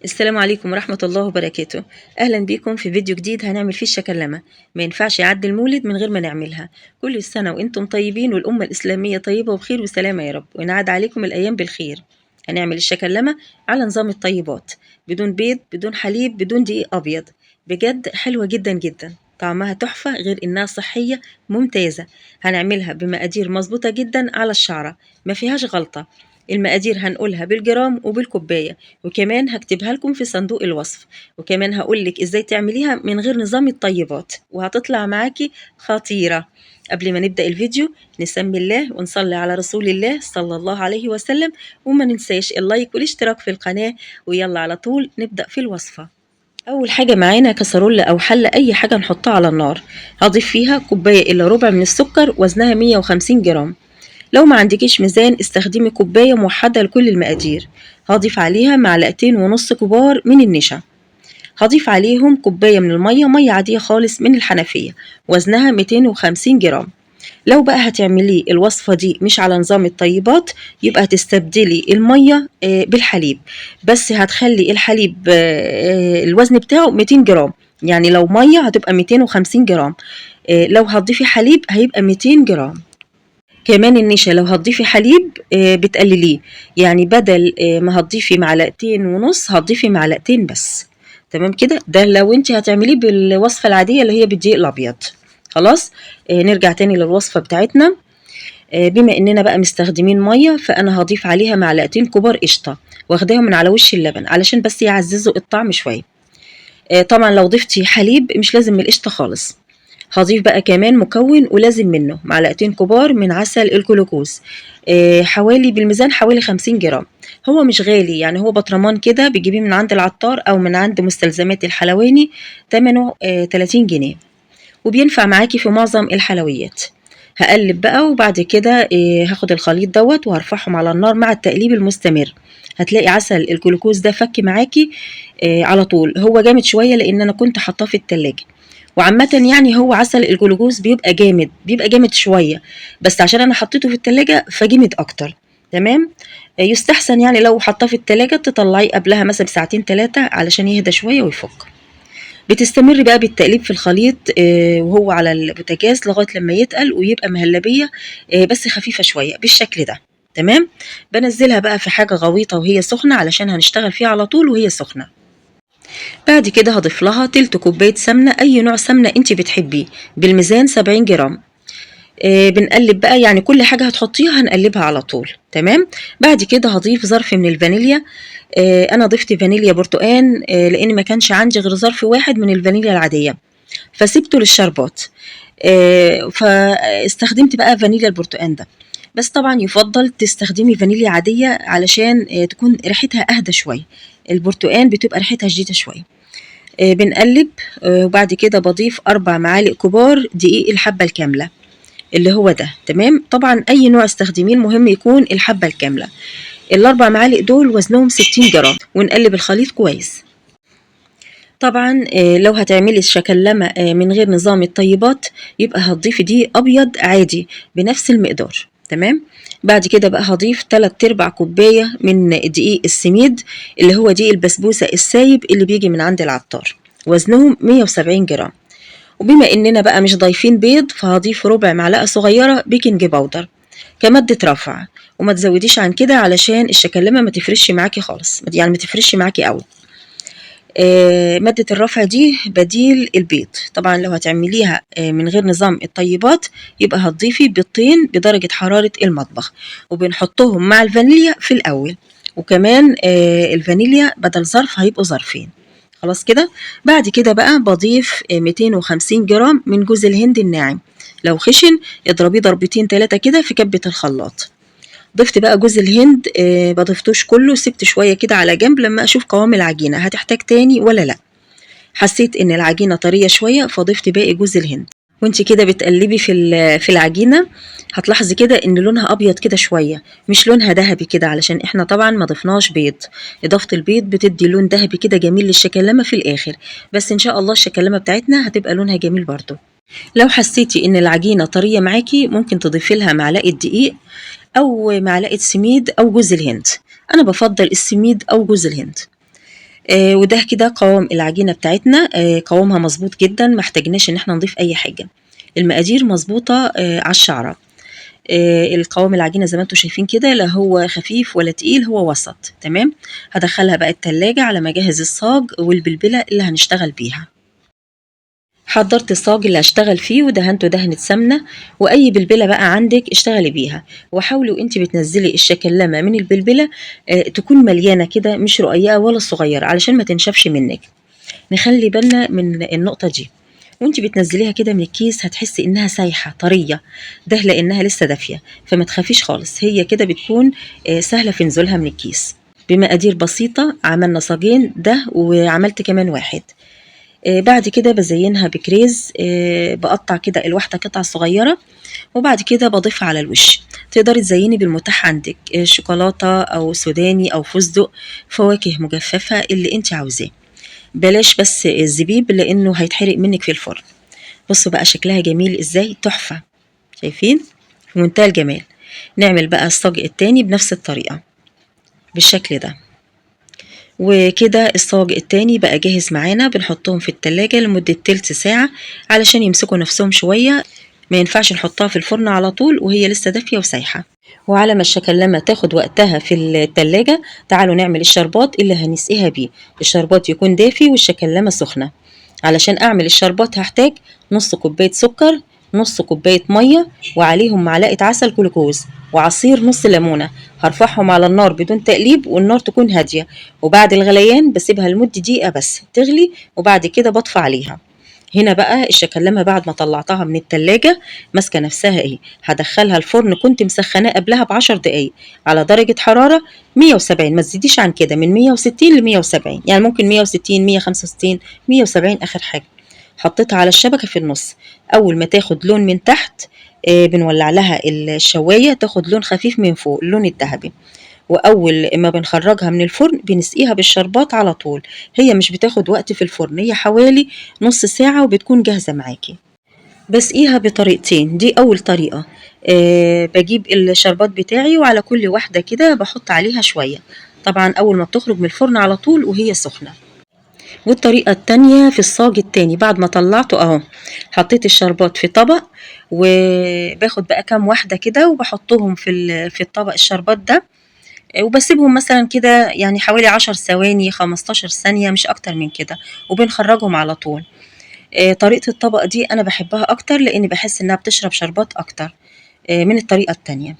السلام عليكم ورحمة الله وبركاته. أهلا بيكم في فيديو جديد هنعمل فيه الشكلمة. ما ينفعش يعدي المولد من غير ما نعملها. كل سنة وانتم طيبين والأمة الإسلامية طيبة وبخير وسلامة يا رب، وينعاد عليكم الأيام بالخير. هنعمل الشكلمة على نظام الطيبات، بدون بيض، بدون حليب، بدون دقيق أبيض. بجد حلوة جدا جدا، طعمها تحفة، غير إنها صحية ممتازة. هنعملها بمقادير مظبوطة جدا على الشعرة، ما فيهاش غلطة. المقادير هنقولها بالجرام وبالكوباية، وكمان هكتبها لكم في صندوق الوصف، وكمان هقولك ازاي تعمليها من غير نظام الطيبات، وهتطلع معاكي خطيرة. قبل ما نبدأ الفيديو نسمي الله ونصلي على رسول الله صلى الله عليه وسلم، وما ننساش اللايك والاشتراك في القناة. ويلا على طول نبدأ في الوصفة. أول حاجة معانا كسرولة أو حلة، أي حاجة نحطها على النار. هضيف فيها كوباية إلا ربع من السكر، وزنها 150 جرام. لو ما عندكيش ميزان استخدمي كوباية موحدة لكل المقادير. هضيف عليها معلقتين ونص كبار من النشا. هضيف عليهم كوباية من المية، مية عادية خالص من الحنفية، وزنها 250 جرام. لو بقى هتعملي الوصفة دي مش على نظام الطيبات، يبقى هتستبدلي المية بالحليب، بس هتخلي الحليب الوزن بتاعه 200 جرام. يعني لو مية هتبقى 250 جرام، لو هتضيفي حليب هيبقى 200 جرام. كمان النشا لو هتضيفي حليب بتقلليه، يعني بدل ما هتضيفي معلقتين ونص هتضيفي معلقتين بس. تمام كده، ده لو انت هتعمليه بالوصفة العادية اللي هي بالدقيق الأبيض. خلاص. نرجع تاني للوصفة بتاعتنا. بما اننا بقى مستخدمين مية، فانا هضيف عليها معلقتين كبار قشطة، واخداهم من على وش اللبن علشان بس يعززوا الطعم شوية. طبعا لو ضفتي حليب مش لازم من القشطة خالص. هضيف بقى كمان مكون ولازم منه معلقتين كبار من عسل الجلوكوز، حوالي بالميزان حوالي 50 جرام. هو مش غالي، يعني هو بطرمان كده بتجيبيه من عند العطار او من عند مستلزمات الحلواني، تمنه 30 جنيه، وبينفع معاكي في معظم الحلويات. هقلب بقى، وبعد كده هاخد الخليط دوت وهرفعهم على النار مع التقليب المستمر. هتلاقي عسل الجلوكوز ده فك معاكي على طول. هو جامد شوية لان انا كنت حاطاه في التلاجة، وعامة يعني هو عسل الجلوكوز بيبقى جامد، بيبقى جامد شوية، بس عشان انا حطيته في التلاجة فجامد اكتر. تمام. يستحسن يعني لو حطاه في التلاجة تطلعيه قبلها مثلا ساعتين 3 علشان يهدى شوية ويفك. بتستمر بقى بالتقليب في الخليط وهو على البوتاجاز لغاية لما يتقل ويبقى مهلبية، بس خفيفة شوية بالشكل ده. تمام. بنزلها بقى في حاجة غويطة وهي سخنة علشان هنشتغل فيها على طول وهي سخنة. بعد كده هضيف لها تلت كوباية سمنة، أي نوع سمنة أنت بتحبيه، بالميزان 70 جرام. بنقلب بقى، يعني كل حاجة هتحطيها هنقلبها على طول. تمام. بعد كده هضيف ظرف من الفانيليا. أنا ضفت فانيليا برتقان لأن ما كانش عندي غير ظرف واحد من الفانيليا العادية، فسيبته للشربات. فاستخدمت بقى فانيليا البرتقان ده، بس طبعا يفضل تستخدمي فانيليا عادية علشان تكون ريحتها أهدى شوية. البرتقان بتبقى ريحتها شديدة شوية. بنقلب، وبعد كده بضيف 4 معالق كبار دقيق الحبة الكاملة اللي هو ده. تمام. طبعا أي نوع استخدميه المهم يكون الحبة الكاملة. ال4 معالق دول وزنهم 60 جرام، ونقلب الخليط كويس. طبعا لو هتعملي الشكلمة من غير نظام الطيبات، يبقى هتضيفي دقيق أبيض عادي بنفس المقدار. تمام. بعد كده بقى هضيف 3/4 كوباية من دقيق السميد، اللي هو دقيق البسبوسة السايب اللي بيجي من عند العطار، وزنهم 170 جرام. وبما اننا بقى مش ضايفين بيض، فهضيف ربع معلقة صغيرة بيكنج باودر كمادة رفع، وما تزوديش عن كده علشان الشكلمة ما تفرش معاكي خالص، يعني ما تفرش معاكي قوي. مادة الرفع دي بديل البيض. طبعا لو هتعمليها من غير نظام الطيبات، يبقى هتضيفي بيضتين بدرجة حرارة المطبخ، وبنحطهم مع الفانيليا في الأول، وكمان الفانيليا بدل ظرف هيبقوا ظرفين. خلاص كده. بعد كده بقى بضيف 250 جرام من جوز الهند الناعم، لو خشن اضربيه ضربتين 3 كده في كبة الخلاط. ضفت بقى جوز الهند، ما ضفتوش كله، سبت شوية كده على جنب لما اشوف قوام العجينة هتحتاج تاني ولا لا. حسيت ان العجينة طرية شوية فضفت باقي جوز الهند. وانت كده بتقلبي في العجينة، هتلاحظي كده ان لونها ابيض كده شوية، مش لونها ذهبي كده، علشان احنا طبعا ما ضفناش بيض. اضافة البيض بتدي لون ذهبي كده جميل للشكلمة في الاخر، بس ان شاء الله الشكلمة بتاعتنا هتبقى لونها جميل برضو. لو حسيتي ان العجينة طرية معاكي، ممكن تضيفي لها معلقة دقيق او معلقة سميد او جوز الهند. انا بفضل السميد او جوز الهند. وده كده قوام العجينة بتاعتنا. قوامها مظبوط جدا، ما احتاجناش ان احنا نضيف اي حاجة. المقادير مظبوطة على الشعرة. القوام العجينة زي ما انتم شايفين كده، لا هو خفيف ولا تقيل، هو وسط. تمام. هدخلها بقى التلاجة على ما اجهز الصاج والبلبلة اللي هنشتغل بيها. حضرت الصاج اللي هشتغل فيه ودهنته دهنة سمنة، واي بلبلة بقى عندك اشتغلي بيها. وحاولوا انت بتنزلي الشكلمة من البلبلة تكون مليانة كده، مش رقيقة ولا صغيرة، علشان ما تنشفش منك. نخلي بالنا من النقطة دي. وانت بتنزليها كده من الكيس هتحسي انها سايحة طرية، ده لانها لسه دافية. فما تخافيش خالص، هي كده بتكون سهلة في نزولها من الكيس. بمقادير بسيطة عملنا صاجين ده، وعملت كمان واحد. بعد كده بزينها بكريز، بقطع كده الواحدة قطع صغيرة، وبعد كده بضيفها على الوش. تقدري تزيني بالمتاح عندك، شوكولاتة او سوداني او فستق، فواكه مجففة اللي انت عاوزاه. بلاش بس الزبيب لانه هيتحرق منك في الفرن. بصوا بقى شكلها جميل ازاي، تحفة. شايفين؟ في منتهى الجمال. نعمل بقى الصاج التاني بنفس الطريقة بالشكل ده. وكده الصاج التاني بقى جاهز معانا. بنحطهم في التلاجة لمدة تلت ساعة علشان يمسكوا نفسهم شوية. ما ينفعش نحطها في الفرن على طول وهي لسه دافية وسايحة. وعلى ما الشكلمة تاخد وقتها في التلاجة، تعالوا نعمل الشربات اللي هنسقيها بيه. الشربات يكون دافي والشكلمة سخنة. علشان اعمل الشربات هحتاج نص كوباية سكر، نص كوباية مية، وعليهم معلقة عسل جلوكوز، وعصير نص ليمونة. هرفعهم على النار بدون تقليب، والنار تكون هادية. وبعد الغليان بسيبها لمدة دقيقة بس تغلي، وبعد كده بطفى عليها. هنا بقى الشكلمة بعد ما طلعتها من التلاجة ماسكة نفسها ايه. هدخلها الفرن، كنت مسخناه قبلها ب10 دقايق على درجة حرارة 170، ما تزيديش عن كده، من 160 ل 170، يعني ممكن 160 165 170 اخر حاجة. حطيتها على الشبكة في النص. اول ما تاخد لون من تحت بنولع لها الشواية تاخد لون خفيف من فوق، اللون الذهبي. واول ما بنخرجها من الفرن بنسقيها بالشربات على طول. هي مش بتاخد وقت في الفرن، هي حوالي نص ساعة وبتكون جاهزة معاكي. بسقيها بطريقتين. دي اول طريقة، بجيب الشربات بتاعي وعلى كل واحدة كده بحط عليها شوية، طبعا اول ما بتخرج من الفرن على طول وهي سخنة. والطريقة التانية في الصاج التاني، بعد ما طلعته اهو حطيت الشربات في طبق، وباخد بقى كام واحدة كده وبحطهم في الطبق الشربات ده، وبسيبهم مثلا كده يعني حوالي 10 ثواني 15 ثانية، مش أكتر من كده، وبنخرجهم على طول. طريقة الطبق دي أنا بحبها أكتر لأني بحس إنها بتشرب شربات أكتر من الطريقة التانية.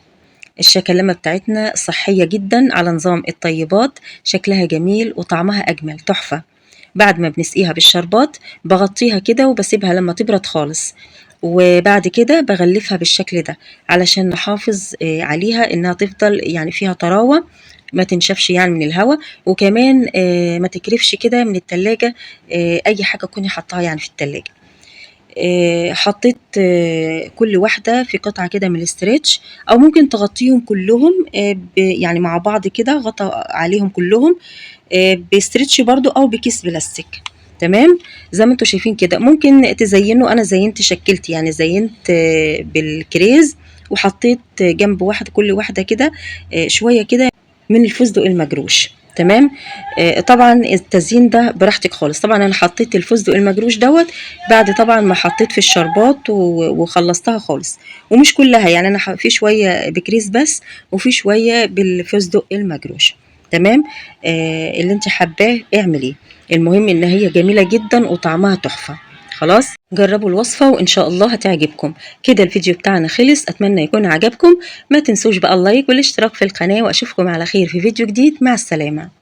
الشكلمة بتاعتنا صحية جدا، على نظام الطيبات، شكلها جميل وطعمها أجمل تحفة. بعد ما بنسقيها بالشربات بغطيها كده وبسيبها لما تبرد خالص، وبعد كده بغلفها بالشكل ده علشان نحافظ عليها انها تفضل يعني فيها طراوة، ما تنشفش يعني من الهواء. وكمان ما تكرفش كده من التلاجة اي حاجة كوني حطها يعني في التلاجة. حطيت كل واحدة في قطعة كده من الاسترتش، او ممكن تغطيهم كلهم يعني مع بعض كده، غطى عليهم كلهم باسترتش برضو او بكيس بلاستيك. تمام. زي ما انتوا شايفين كده ممكن تزينوا. انا زينت شكلت يعني زينت بالكريز، وحطيت جنب واحد كل واحدة كده شوية كده من الفستق المجروش. تمام. طبعا التزيين ده براحتك خالص. طبعا انا حطيت الفستق المجروش دوت بعد طبعا ما حطيت في الشربات وخلصتها خالص، ومش كلها يعني، انا في شويه بكريز بس وفي شويه بالفستق المجروش. تمام. اللي انت حباه اعمليه، المهم ان هي جميله جدا وطعمها تحفه. خلاص جربوا الوصفة وإن شاء الله هتعجبكم. كده الفيديو بتاعنا خلص، أتمنى يكون عجبكم. ما تنسوش بقى اللايك والاشتراك في القناة، وأشوفكم على خير في فيديو جديد. مع السلامة.